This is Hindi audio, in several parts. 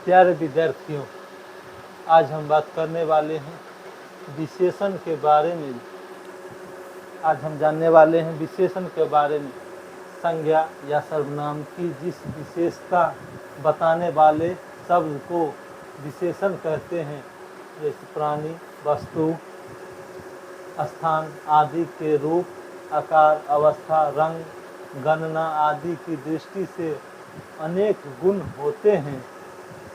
प्यारे विद्यार्थियों, आज हम बात करने वाले हैं विशेषण के बारे में। आज हम जानने वाले हैं विशेषण के बारे में। संज्ञा या सर्वनाम की जिस विशेषता बताने वाले शब्द को विशेषण कहते हैं, जैसे प्राणी, वस्तु, स्थान आदि के रूप, आकार, अवस्था, रंग, गणना आदि की दृष्टि से अनेक गुण होते हैं।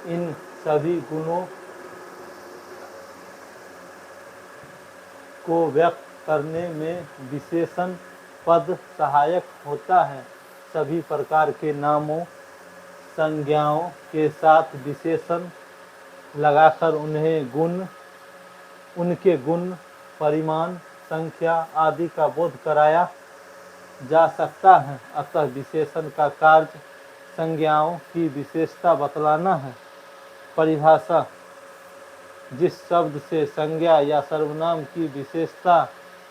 इन सभी गुणों को व्यक्त करने में विशेषण पद सहायक होता है। सभी प्रकार के नामों, संज्ञाओं के साथ विशेषण लगाकर उनके गुण, परिमाण, संख्या आदि का बोध कराया जा सकता है। अतः विशेषण का कार्य संज्ञाओं की विशेषता बतलाना है। परिभाषा: जिस शब्द से संज्ञा या सर्वनाम की विशेषता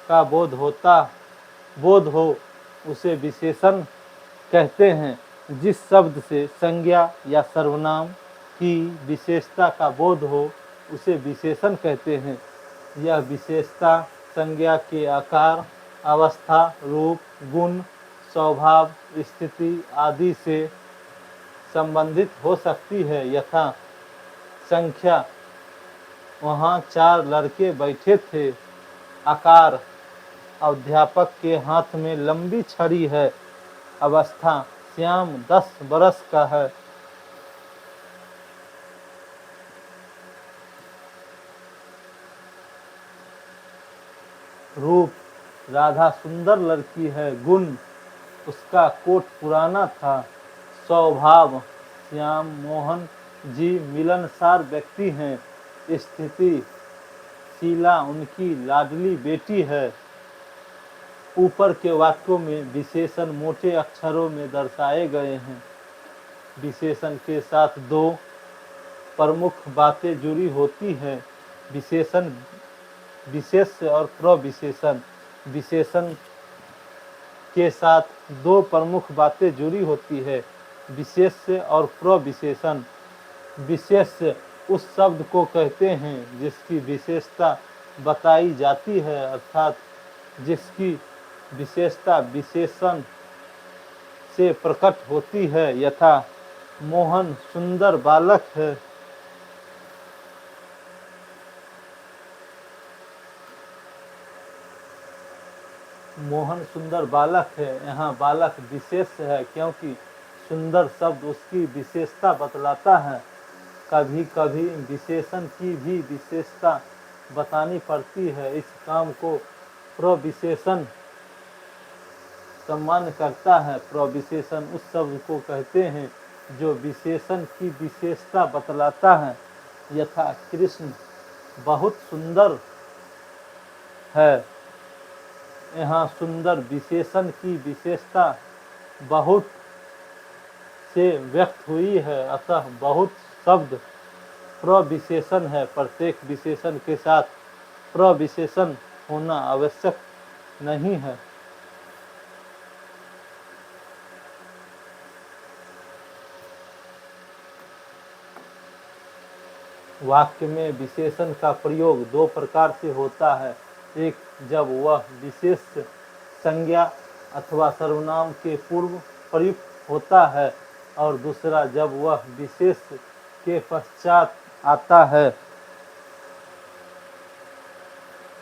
का बोध हो उसे विशेषण कहते हैं। जिस शब्द से संज्ञा या सर्वनाम की विशेषता का बोध हो उसे विशेषण कहते हैं। यह विशेषता संज्ञा के आकार, अवस्था, रूप, गुण, स्वभाव, स्थिति आदि से संबंधित हो सकती है। यथा संख्या, वहाँ 4 लड़के बैठे थे। आकार, अध्यापक के हाथ में लंबी छड़ी है। अवस्था, श्याम 10 बरस का है। रूप, राधा सुंदर लड़की है। गुण, उसका कोट पुराना था। स्वभाव, श्याम मोहन जी मिलनसार व्यक्ति हैं। स्थिति, शीला उनकी लाडली बेटी है। ऊपर के वाक्यों में विशेषण मोटे अक्षरों में दर्शाए गए हैं। विशेषण के साथ 2 प्रमुख बातें जुड़ी होती हैं। विशेषण विशेष्य और प्रविशेषण। विशेषण के साथ 2 प्रमुख बातें जुड़ी होती है, विशेष्य और प्रविशेषण। विशेष्य उस शब्द को कहते हैं जिसकी विशेषता बताई जाती है, अर्थात जिसकी विशेषता विशेषण से प्रकट होती है। यथा मोहन सुंदर बालक है। मोहन सुंदर बालक है। यहाँ बालक विशेष है क्योंकि सुंदर शब्द उसकी विशेषता बतलाता है। कभी कभी विशेषण की भी विशेषता बतानी पड़ती है। इस काम को प्रविशेषण सम्मान करता है। प्रविशेषण उस शब्द को कहते हैं जो विशेषण की विशेषता बतलाता है। यथा कृष्ण बहुत सुंदर है। यहाँ सुंदर विशेषण की विशेषता बहुत से व्यक्त हुई है, अतः बहुत शब्द प्रविशेषण है। प्रत्येक विशेषण के साथ प्रविशेषण होना आवश्यक नहीं है। वाक्य में विशेषण का प्रयोग 2 प्रकार से होता है। एक, जब वह विशेष संज्ञा अथवा सर्वनाम के पूर्व प्रयुक्त होता है, और दूसरा, जब वह विशेष के पश्चात आता है।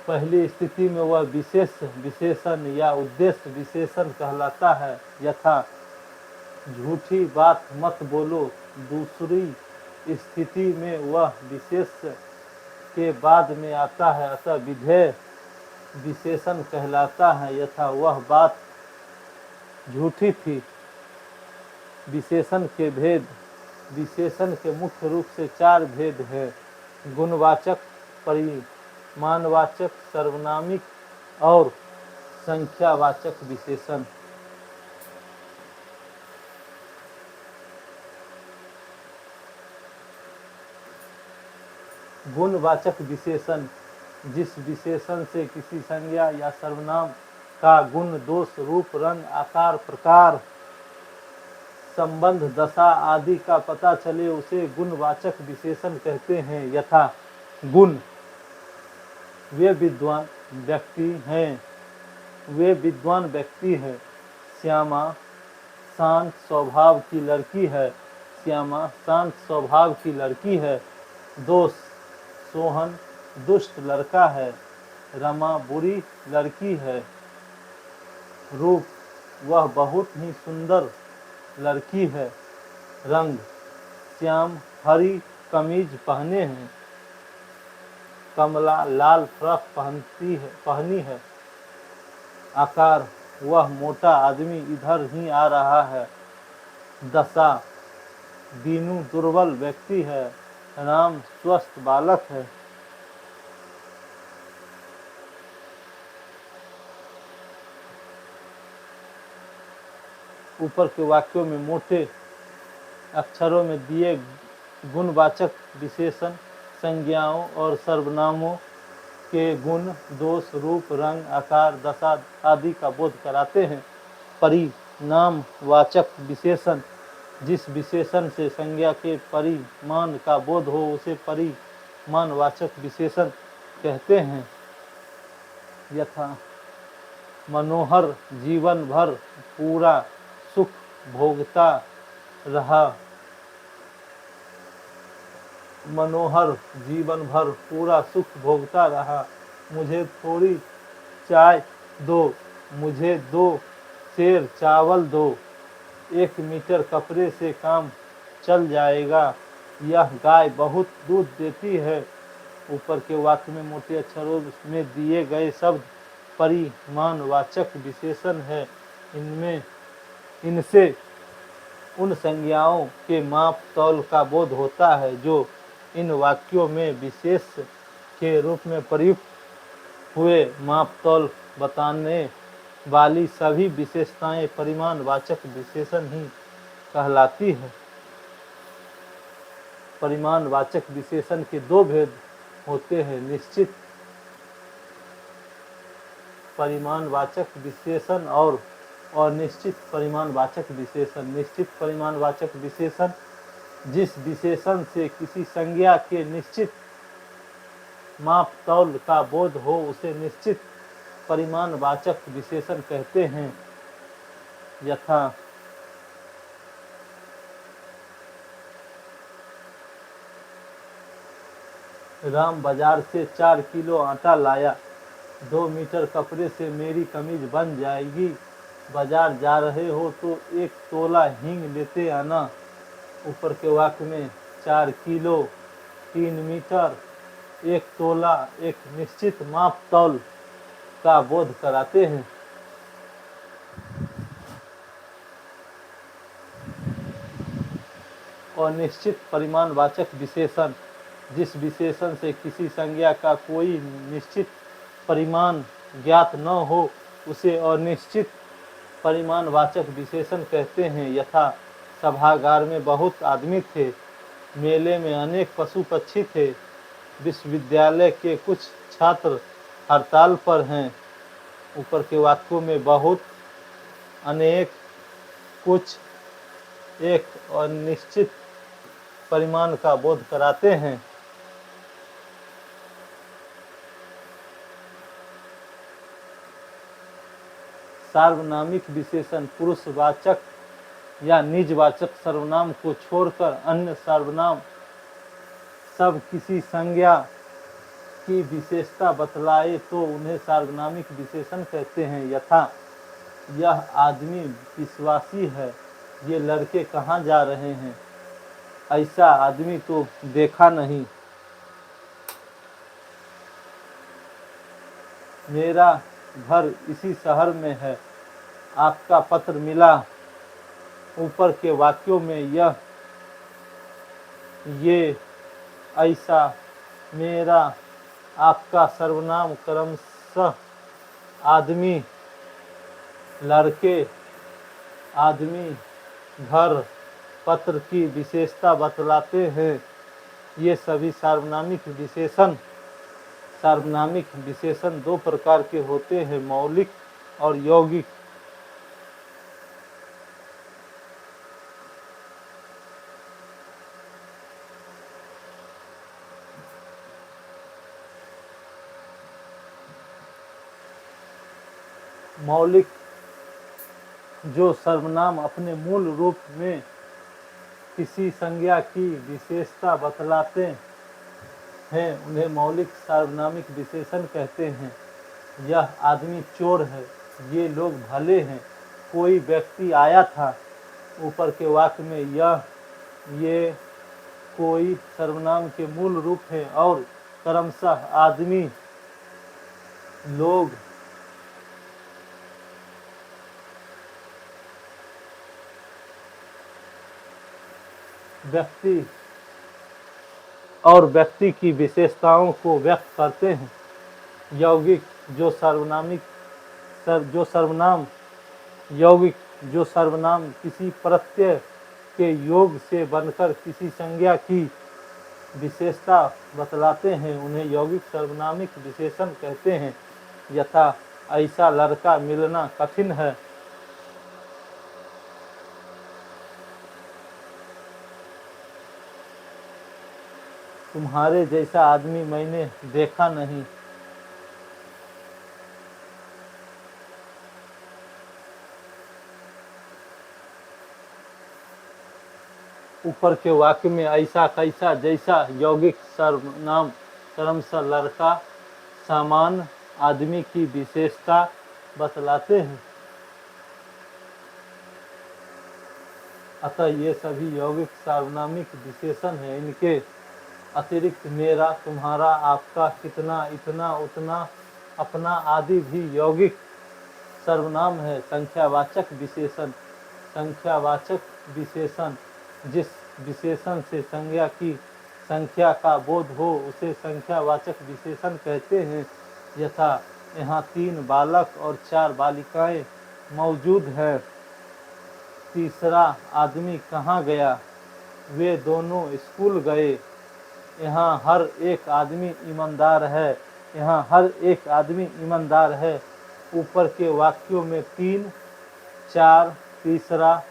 पहली स्थिति में वह विशेष विशेषण या उद्देश्य विशेषण कहलाता है। यथा झूठी बात मत बोलो। दूसरी स्थिति में वह विशेष के बाद में आता है, अतः विधेय विशेषण कहलाता है। यथा वह बात झूठी थी। विशेषण के भेद। विशेषण के मुख्य रूप से 4 भेद हैं: गुणवाचक, परिमाणवाचक, सर्वनामिक और संख्यावाचक विशेषण। गुणवाचक विशेषण, जिस विशेषण से किसी संज्ञा या सर्वनाम का गुण, दोष, रूप, रंग, आकार, प्रकार संबंध दशा आदि का पता चले उसे गुणवाचक विशेषण कहते हैं। यथा गुण, वे विद्वान व्यक्ति हैं, वे विद्वान व्यक्ति है। श्यामा शांत स्वभाव की लड़की है, श्यामा शांत स्वभाव की लड़की है। दोष, सोहन दुष्ट लड़का है, रमा बुरी लड़की है। रूप, वह बहुत ही सुंदर लड़की है। रंग, श्याम हरी कमीज पहने हैं, कमला लाल फ्रॉक पहनी है। आकार, वह मोटा आदमी इधर ही आ रहा है। दशा, दीनू दुर्बल व्यक्ति है, राम स्वस्थ बालक है। ऊपर के वाक्यों में मोटे अक्षरों में दिए गुणवाचक विशेषण संज्ञाओं और सर्वनामों के गुण, दोष, रूप, रंग, आकार, दशा आदि का बोध कराते हैं। परिणामवाचक विशेषण, जिस विशेषण से संज्ञा के परिमाण का बोध हो उसे परिमाणवाचक विशेषण कहते हैं। यथा मनोहर जीवन भर पूरा सुख भोगता रहा, मनोहर जीवन भर पूरा सुख भोगता रहा। मुझे थोड़ी चाय दो, मुझे 2 सेर चावल दो, 1 मीटर कपड़े से काम चल जाएगा। यह गाय बहुत दूध देती है। ऊपर के वाक्य में मोटे अक्षरों में दिए गए शब्द परिमाणवाचक विशेषण है। इनसे उन संज्ञाओं के माप तौल का बोध होता है जो इन वाक्यों में विशेष के रूप में प्रयुक्त हुए। माप तौल बताने वाली सभी विशेषताएं परिमाणवाचक विशेषण ही कहलाती है। परिमाणवाचक विशेषण के 2 भेद होते हैं, निश्चित परिमाणवाचक विशेषण और अनिश्चित परिमाणवाचक विशेषण। निश्चित परिमाणवाचक विशेषण, जिस विशेषण से किसी संज्ञा के निश्चित माप तौल का बोध हो उसे निश्चित परिमाणवाचक विशेषण कहते हैं। यथा राम बाजार से 4 किलो आटा लाया, 2 मीटर कपड़े से मेरी कमीज बन जाएगी। बाजार जा रहे हो तो 1 तोला हींग लेते आना। ऊपर के वाक्य में 4 किलो, 3 मीटर, 1 तोला एक निश्चित माप तौल का बोध कराते हैं। और निश्चित परिमाणवाचक विशेषण, जिस विशेषण से किसी संज्ञा का कोई निश्चित परिमाण ज्ञात न हो उसे अनिश्चित परिमाणवाचक विशेषण कहते हैं। यथा सभागार में बहुत आदमी थे, मेले में अनेक पशु पक्षी थे, विश्वविद्यालय के कुछ छात्र हड़ताल पर हैं। ऊपर के वाक्यों में बहुत, अनेक, कुछ एक और निश्चित परिमाण का बोध कराते हैं। सार्वनामिक विशेषण पुरुषवाचक या निजवाचक सर्वनाम को छोड़कर अन्य सर्वनाम सब किसी संज्ञा की विशेषता बतलाए तो उन्हें सार्वनामिक विशेषण कहते हैं। यथा यह आदमी विश्वासी है, ये लड़के कहाँ जा रहे हैं, ऐसा आदमी तो देखा नहीं। मेरा घर इसी शहर में है, आपका पत्र मिला। ऊपर के वाक्यों में यह, ये, ऐसा, मेरा, आपका सर्वनाम क्रमशः आदमी, लड़के, आदमी, घर, पत्र की विशेषता बतलाते हैं। ये सभी सार्वनामिक विशेषण 2 प्रकार के होते हैं, मौलिक और यौगिक। मौलिक जो सर्वनाम अपने मूल रूप में किसी संज्ञा की विशेषता बतलाते हैं उन्हें मौलिक सार्वनामिक विशेषण कहते हैं। यह आदमी चोर है, ये लोग भले हैं, कोई व्यक्ति आया था। ऊपर के वाक्य में ये कोई सर्वनाम के मूल रूप है और क्रमशः आदमी, लोग, व्यक्ति की विशेषताओं को व्यक्त करते हैं। यौगिक जो सर्वनाम किसी प्रत्यय के योग से बनकर किसी संज्ञा की विशेषता बतलाते हैं उन्हें यौगिक सर्वनामिक विशेषण कहते हैं। यथा ऐसा लड़का मिलना कठिन है। तुम्हारे जैसा आदमी मैंने देखा नहीं। ऊपर के वाक्य में ऐसा, कैसा, जैसा यौगिक सर्वनाम क्रमशः लड़का, सामान्य आदमी की विशेषता बतलाते हैं। अतः ये सभी यौगिक सार्वनामिक विशेषण हैं। इनके अतिरिक्त मेरा, तुम्हारा, आपका, कितना, इतना, उतना, अपना आदि भी यौगिक सर्वनाम है। संख्यावाचक विशेषण जिस विशेषण से संज्ञा की संख्या का बोध हो उसे संख्यावाचक विशेषण कहते हैं। यथा यहाँ 3 बालक और 4 बालिकाएं मौजूद हैं। तीसरा आदमी कहाँ गया? वे दोनों स्कूल गए। यहाँ हर एक आदमी ईमानदार है। यहाँ हर एक आदमी ईमानदार है। ऊपर के वाक्यों में 3, 4, तीसरा,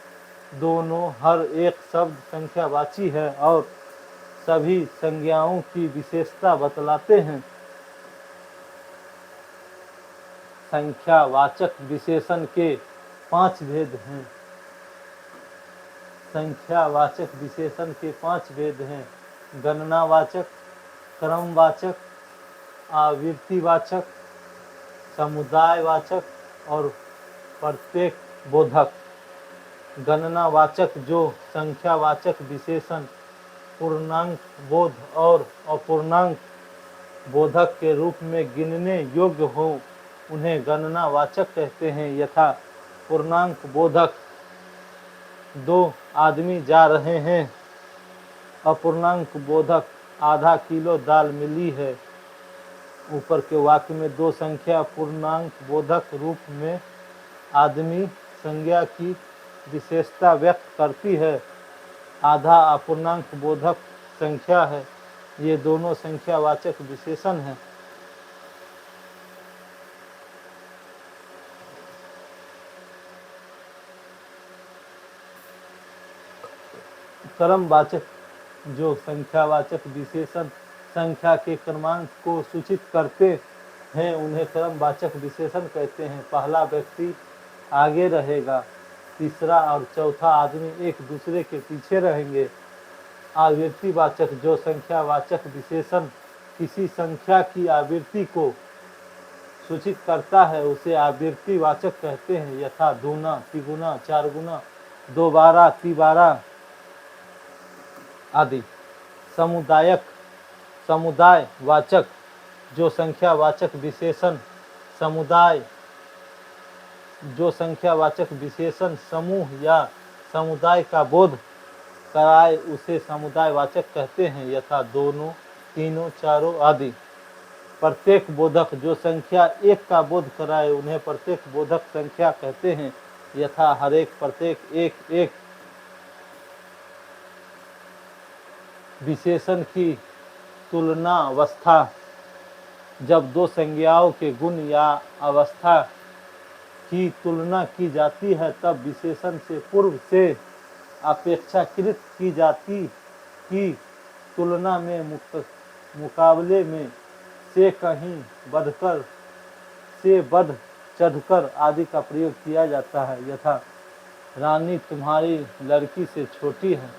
दोनों, हर एक शब्द संख्यावाची है और सभी संज्ञाओं की विशेषता बतलाते हैं। संख्यावाचक विशेषण के 5 भेद हैं। संख्यावाचक विशेषण के 5 भेद हैं। गणनावाचक, क्रमवाचक, आवृत्तिवाचक, समुदायवाचक और प्रत्येक बोधक। गणनावाचक जो संख्यावाचक विशेषण पूर्णांक बोध और अपूर्णांक बोधक के रूप में गिनने योग्य हो उन्हें गणनावाचक कहते हैं। यथा पूर्णांक बोधक 2 आदमी जा रहे हैं। अपूर्णांक बोधक आधा किलो दाल मिली है। ऊपर के वाक्य में 2 संख्या पूर्णांक बोधक रूप में आदमी संज्ञा की विशेषता व्यक्त करती है। आधा अपूर्णांक बोधक संख्या है। ये दोनों संख्यावाचक विशेषण हैं। क्रमवाचक जो संख्यावाचक विशेषण संख्या के क्रमांक को सूचित करते हैं उन्हें क्रमवाचक विशेषण कहते हैं। पहला व्यक्ति आगे रहेगा, तीसरा और चौथा आदमी एक दूसरे के पीछे रहेंगे। आवृत्तिवाचक जो संख्यावाचक विशेषण किसी संख्या की आवृत्ति को सूचित करता है उसे आवृत्तिवाचक कहते हैं। यथा दूना, तिगुना, 4 गुना, 2 बारा, 3 आदि। समुदायवाचक जो संख्यावाचक विशेषण समूह या समुदाय का बोध कराए उसे समुदायवाचक कहते हैं। यथा दोनों, तीनों, चारों आदि। प्रत्येक बोधक जो संख्या 1 का बोध कराए उन्हें प्रत्येक बोधक संख्या कहते हैं। यथा हर एक, प्रत्येक, एक, एक। विशेषण की तुलनावस्था जब 2 संज्ञाओं के गुण या अवस्था की तुलना की जाती है तब विशेषण से पूर्व से अपेक्षाकृत की जाती की तुलना में मुकाबले में से कहीं बढ़कर से बढ़ चढ़कर आदि का प्रयोग किया जाता है, यथा रानी तुम्हारी लड़की से छोटी है।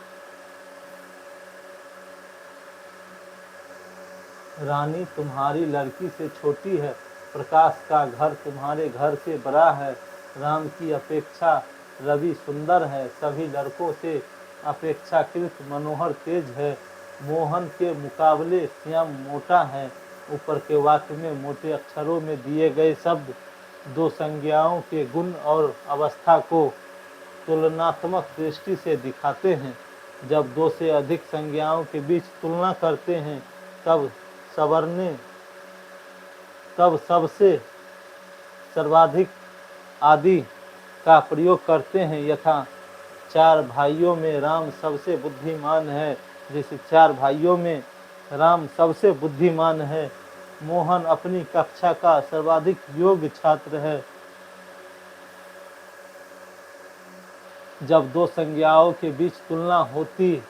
रानी तुम्हारी लड़की से छोटी है, प्रकाश का घर तुम्हारे घर से बड़ा है, राम की अपेक्षा रवि सुंदर है, सभी लड़कों से अपेक्षाकृत मनोहर तेज है, मोहन के मुकाबले श्याम मोटा है। ऊपर के वाक्य में मोटे अक्षरों में दिए गए शब्द दो संज्ञाओं के गुण और अवस्था को तुलनात्मक दृष्टि से दिखाते हैं। जब दो से अधिक संज्ञाओं के बीच तुलना करते हैं तब सबसे सर्वाधिक आदि का प्रयोग करते हैं, यथा चार भाइयों में राम सबसे बुद्धिमान है। जैसे चार भाइयों में राम सबसे बुद्धिमान है। मोहन अपनी कक्षा का सर्वाधिक योग्य छात्र है। जब दो संज्ञाओं के बीच तुलना होती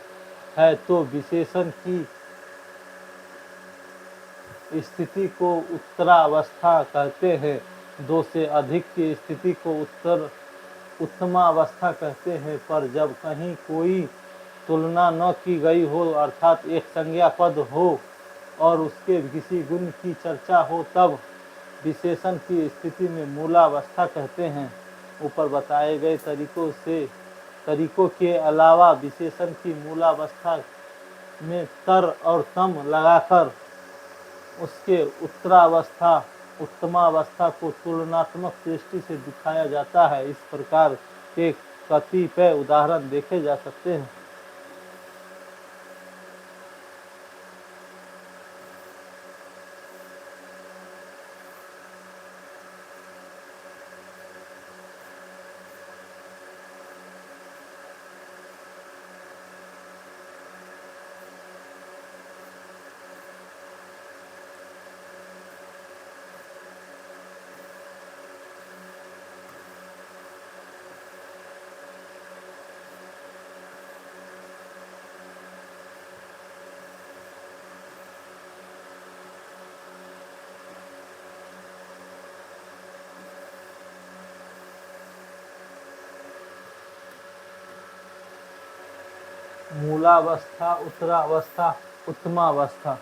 है तो विशेषण की स्थिति को उत्तरावस्था कहते हैं। दो से अधिक की स्थिति को उत्तमावस्था कहते हैं। पर जब कहीं कोई तुलना न की गई हो, अर्थात एक संज्ञा पद हो और उसके किसी गुण की चर्चा हो, तब विशेषण की स्थिति में मूलावस्था कहते हैं। ऊपर बताए गए तरीकों के अलावा विशेषण की मूलावस्था में तर और तम लगाकर उसके उत्तमावस्था को तुलनात्मक दृष्टि से दिखाया जाता है। इस प्रकार के कतिपय उदाहरण देखे जा सकते हैं। मूलावस्था, उत्तरावस्था, उत्तमावस्था।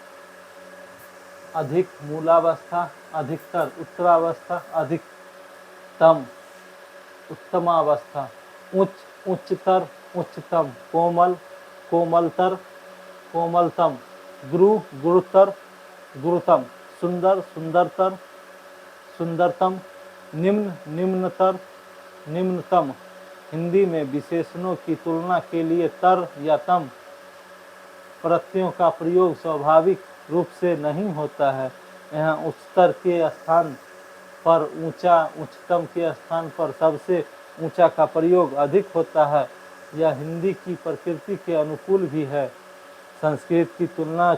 अधिक मूलावस्था, अधिकतर उत्तरावस्था, अधिकतम उत्तमावस्था। उच्च, उच्चतर, उच्चतम। कोमल, कोमलतर, कोमलतम। गुरु, गुरुतर, गुरुतम। सुंदर, सुंदरतर, सुंदरतम। निम्न, निम्नतर, निम्नतम। हिंदी में विशेषणों की तुलना के लिए तर या तम प्रत्ययों का प्रयोग स्वाभाविक रूप से नहीं होता है। यहाँ उच्चतर के स्थान पर ऊंचा, उच्चतम के स्थान पर सबसे ऊंचा का प्रयोग अधिक होता है। यह हिंदी की प्रकृति के अनुकूल भी है। संस्कृत की तुलना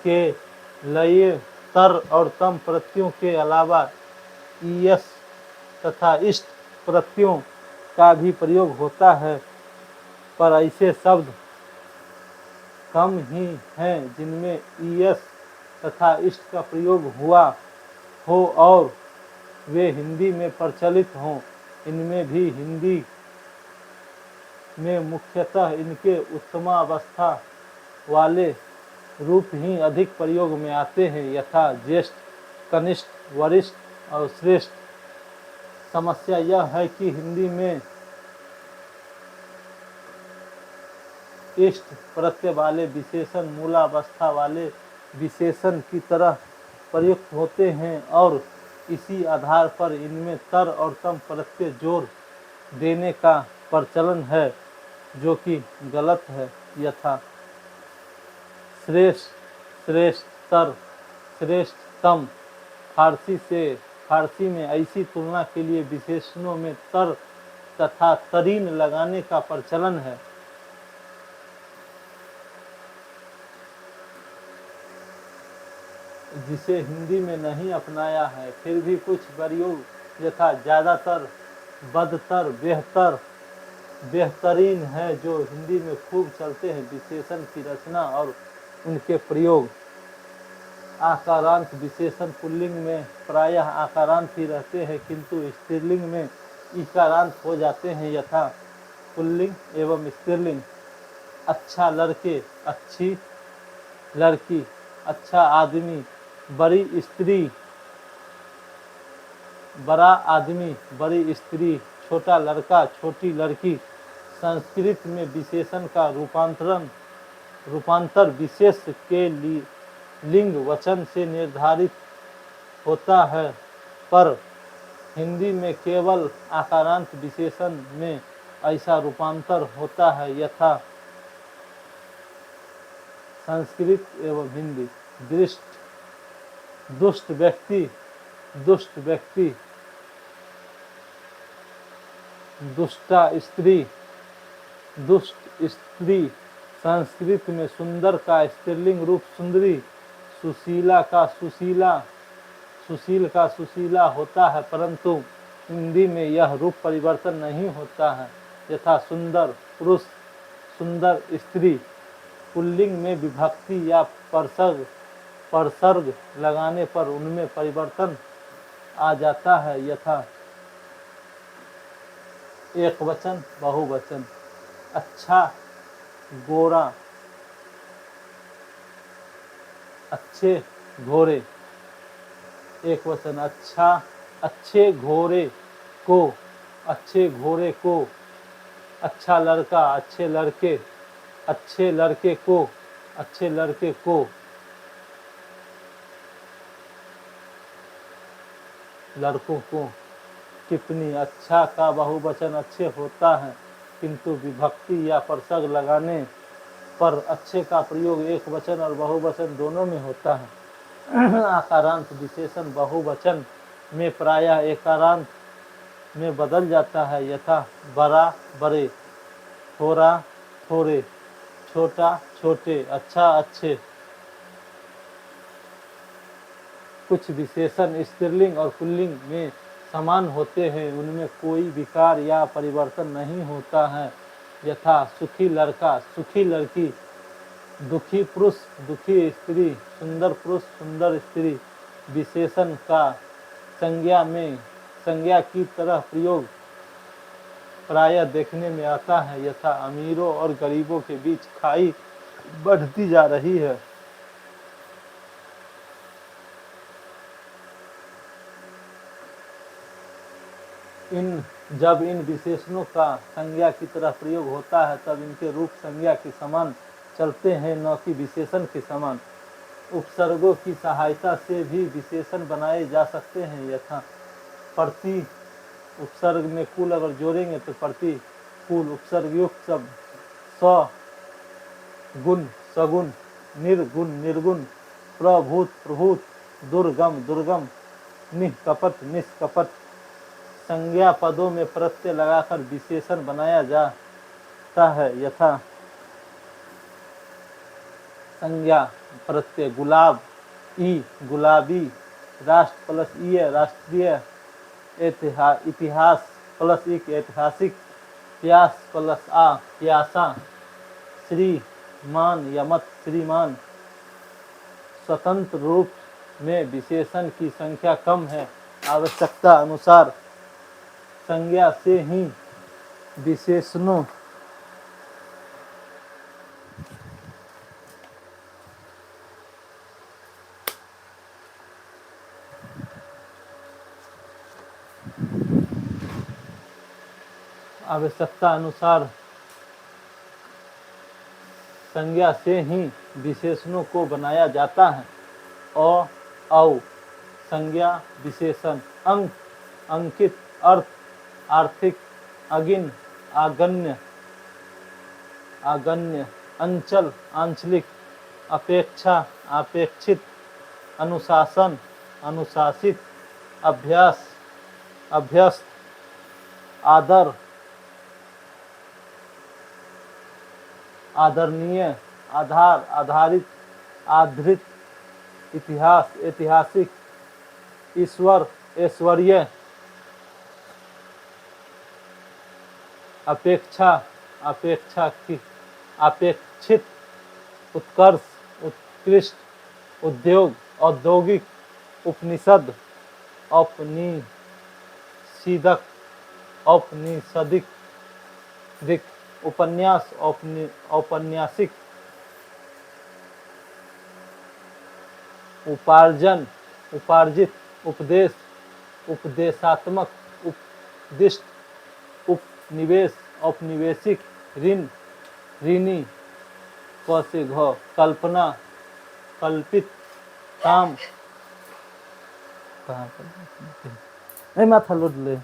के लिए तर और तम प्रत्ययों के अलावा ईयस तथा इष्ट प्रत्ययों का भी प्रयोग होता है, पर ऐसे शब्द कम ही हैं जिनमें ईयस तथा इष्ट का प्रयोग हुआ हो और वे हिंदी में प्रचलित हों। इनमें भी हिंदी में मुख्यतः इनके उत्तमावस्था वाले रूप ही अधिक प्रयोग में आते हैं, यथा ज्येष्ठ, कनिष्ठ, वरिष्ठ और श्रेष्ठ। समस्या यह है कि हिंदी में इष्ट प्रत्यय वाले विशेषण मूलावस्था वाले विशेषण की तरह प्रयुक्त होते हैं और इसी आधार पर इनमें तर और तम प्रत्यय जोड़ देने का प्रचलन है, जो कि गलत है। यथा श्रेष्ठ, श्रेष्ठतर, श्रेष्ठतम। फारसी में ऐसी तुलना के लिए विशेषणों में तर तथा तरीन लगाने का प्रचलन है। जिसे हिंदी में नहीं अपनाया है। फिर भी कुछ प्रयोग यथा ज़्यादातर, बदतर, बेहतर, बेहतरीन है जो हिंदी में खूब चलते हैं। विशेषण की रचना और उनके प्रयोग आकारांत विशेषण पुल्लिंग में प्रायः आकारांत ही रहते हैं, किंतु स्त्रीलिंग में इकारांत हो जाते हैं, यथा पुल्लिंग एवं स्त्रीलिंग। अच्छा लड़के, अच्छी लड़की, अच्छा आदमी, बड़ी स्त्री, बड़ा आदमी, बड़ी स्त्री, छोटा लड़का, छोटी लड़की। संस्कृत में विशेषण का रूपांतर विशेष के लिंग वचन से निर्धारित होता है, पर हिंदी में केवल आकारांत विशेषण में ऐसा रूपांतर होता है, यथा संस्कृत एवं हिंदी। दुष्ट व्यक्ति, दुष्ट व्यक्ति, दुष्टा स्त्री, दुष्ट स्त्री। संस्कृत में सुंदर का स्त्रीलिंग रूप सुंदरी, सुशीला का सुशीला, सुशील का सुशीला होता है, परंतु हिंदी में यह रूप परिवर्तन नहीं होता है, यथा सुंदर पुरुष, सुंदर स्त्री। पुल्लिंग में विभक्ति या परसर्ग लगाने पर उनमें परिवर्तन आ जाता है, यथा एक वचन, बहुवचन। अच्छा गोरा, अच्छे घोड़े, एक वचन। अच्छा, अच्छे घोड़े को, अच्छे घोड़े को। अच्छा लड़का, अच्छे लड़के, अच्छे लड़के को, अच्छे लड़के को। लड़कों को। टिप्पणी, अच्छा का बहुवचन अच्छे होता है, किंतु विभक्ति या परसर्ग लगाने पर अच्छे का प्रयोग एक वचन और बहुवचन दोनों में होता है। आकारांत विशेषण बहुवचन में प्रायः एकारांत में बदल जाता है, यथा बड़ा बड़े, थोड़ा थोड़े, छोटा छोटे, अच्छा अच्छे। कुछ विशेषण स्त्रीलिंग और पुल्लिंग में समान होते हैं, उनमें कोई विकार या परिवर्तन नहीं होता है, यथा सुखी लड़का, सुखी लड़की, दुखी पुरुष, दुखी स्त्री, सुंदर पुरुष, सुंदर स्त्री। विशेषण का संज्ञा की तरह प्रयोग प्रायः देखने में आता है, यथा अमीरों और गरीबों के बीच खाई बढ़ती जा रही है। जब इन विशेषणों का संज्ञा की तरह प्रयोग होता है, तब इनके रूप संज्ञा के समान चलते हैं, न कि विशेषण के समान। उपसर्गों की सहायता से भी विशेषण बनाए जा सकते हैं, यथा प्रति उपसर्ग में कुल अगर जोड़ेंगे तो प्रति कुल। उपसर्ग युक्त शब्द सगुण सगुण, निर्गुण निर्गुण, प्रभूत प्रभूत, दुर्गम दुर्गम, निष्कपट निष्कपट। संज्ञा पदों में प्रत्यय लगाकर विशेषण बनाया जाता है, यथा संज्ञा प्रत्यय गुलाब, ई गुलाबी, राष्ट्र प्लस ई राष्ट्रीय, इतिहास प्लस एक ऐतिहासिक, प्यास प्लस आ प्यासा, श्रीमान यमत श्रीमान। स्वतंत्र रूप में विशेषण की संख्या कम है, आवश्यकता अनुसार संज्ञा से ही विशेषणों आवश्यकता अनुसार संज्ञा से ही विशेषणों को बनाया जाता है। औ संज्ञा विशेषण अंक, अंकित, अर्थ, आर्थिक, अगिन, आगन्य, आगन्य, अंचल, आंचलिक, अपेक्षा, अपेक्षित, अनुशासन, अनुशासित, अभ्यास, अभ्यस्त, आदर, आदरणीय, आधार, आधारित, आधृत, इतिहास, ऐतिहासिक, ईश्वर, ऐश्वर्य, अपेक्षा, अपेक्षा की, अपेक्षित, उत्कर्ष, उत्कृष्ट, उद्योग, औद्योगिक, उपनिषद, औपनिषदक, औपनिषदिक, उपन्यास, औपन्यासिक, उपार्जन, उपार्जित, उपदेश, उपदेशात्मक, उपदिष्ट, उपनिवेश, औपनिवेशिक, ऋण, ऋणी, क से घ, कल्पना, कल्पित, काम, कहाँ पर नहीं माथा लोड ले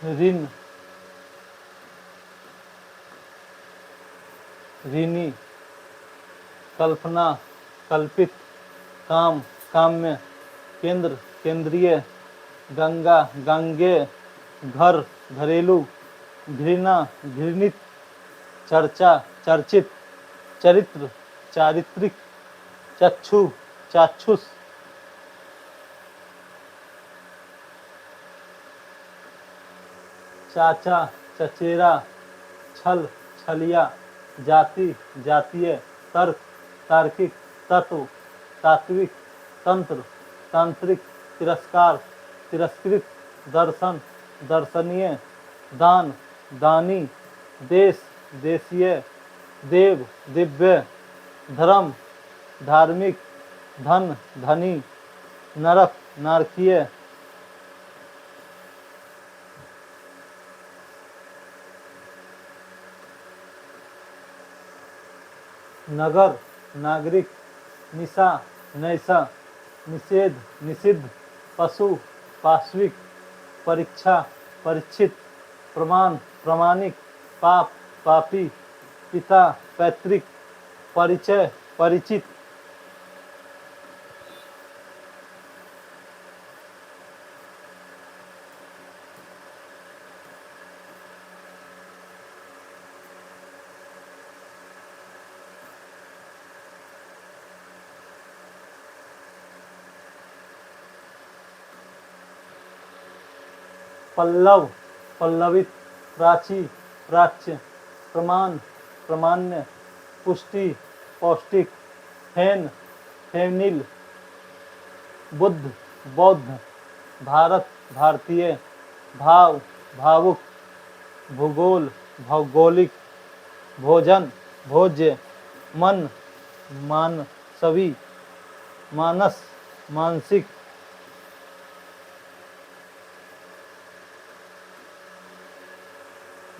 ऋण, ऋणी, कल्पना, कल्पित, काम, काम्य, केंद्र, केंद्रीय, गंगा, गंगे, घर, घरेलू, घृणा, घृणित, चर्चा, चर्चित, चरित्र, चारित्रिक, चक्षु, चाक्षुष, चाचा, चचेरा, छल, छलिया, जाति, जातीय, तर्क, तार्किक, तत्व, तात्विक, तंत्र, तांत्रिक, तिरस्कार, तिरस्कृत, दर्शन, दर्शनीय, दान, दानी, देश, देशीय, देव, दिव्य, धर्म, धार्मिक, धन, धनी, नरक, नारकीय, नगर, नागरिक, निशा, नैशा, निषेध, निषिद्ध, पशु, पाश्विक, परीक्षा, परीक्षित, प्रमाण, प्रमाणिक, पाप, पापी, पिता, पैतृक, परिचय, परिचित, पल्लव, पल्लवित, प्राची, प्राच्य, प्रमाण, प्रमाण्य, पुष्टि, पौष्टिक, फैन, फैनिल, बुद्ध, बौद्ध, भारत, भारतीय, भाव, भावुक, भूगोल, भौगोलिक, भोजन, भोज्य, मन, मानसवी, मानस, मानसिक,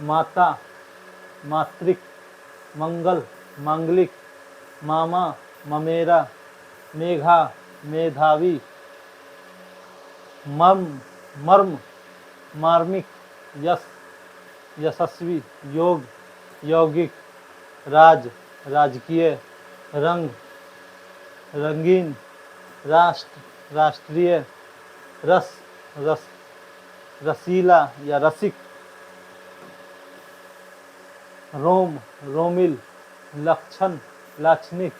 माता, मातृक, मंगल, मांगलिक, मामा, ममेरा, मेघा, मेधावी, मर्म, मर्म, मार्मिक, यश, यशस्वी, योग, यौगिक, राज, राजकीय, रंग, रंगीन, राष्ट्र, राष्ट्रीय, रस, रस, रसीला या रसिक, रोम, रोमिल, लक्षण, लाक्षणिक,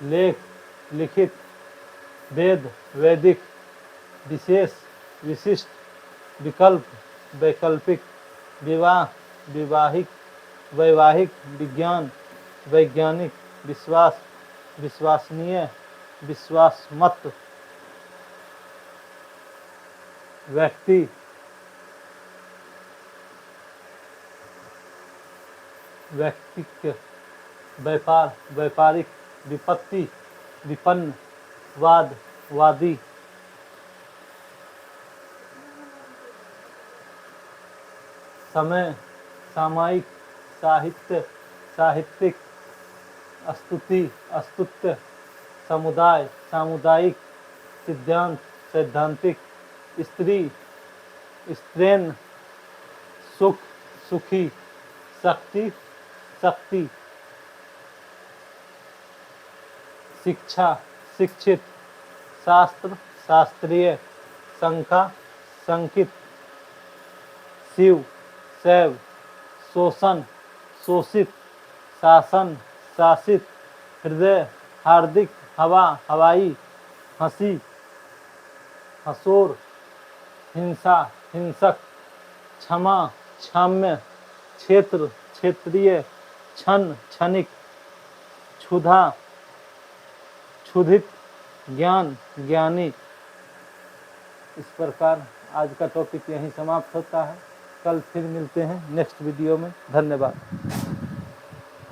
लेख, लिखित, वेद, वैदिक, विशेष, विशिष्ट, विकल्प, वैकल्पिक, विवाह, विवाहिक, वैवाहिक, विज्ञान, वैज्ञानिक, विश्वास, विश्वसनीय, विश्वासमत, व्यक्ति, व्यक्तित्व, व्यापार, व्यापारिक, विपत्ति, विपन्न, वाद, वादी, समय, सामायिक, साहित्य, साहित्यिक, स्तुति, स्तुत्य, समुदाय, सामुदायिक, सिद्धांत, सैद्धांतिक, स्त्री, स्त्रीण, सुख, सुखी, शक्ति, शक्ति, शिक्षा, शिक्षित, शास्त्र, शास्त्रीय, शंका, शंकित, शिव, शैव, शोषण, शोषित, शासन, शासित, हृदय, हार्दिक, हवा, हवाई, हंसी, हसोर, हिंसा, हिंसक, क्षमा, क्षाम्य, क्षेत्र, क्षेत्रीय, क्षण, क्षणिक, क्षुधा, क्षुधित, ज्ञान, ज्ञानी। इस प्रकार आज का टॉपिक यहीं समाप्त होता है। कल फिर मिलते हैं नेक्स्ट वीडियो में। धन्यवाद।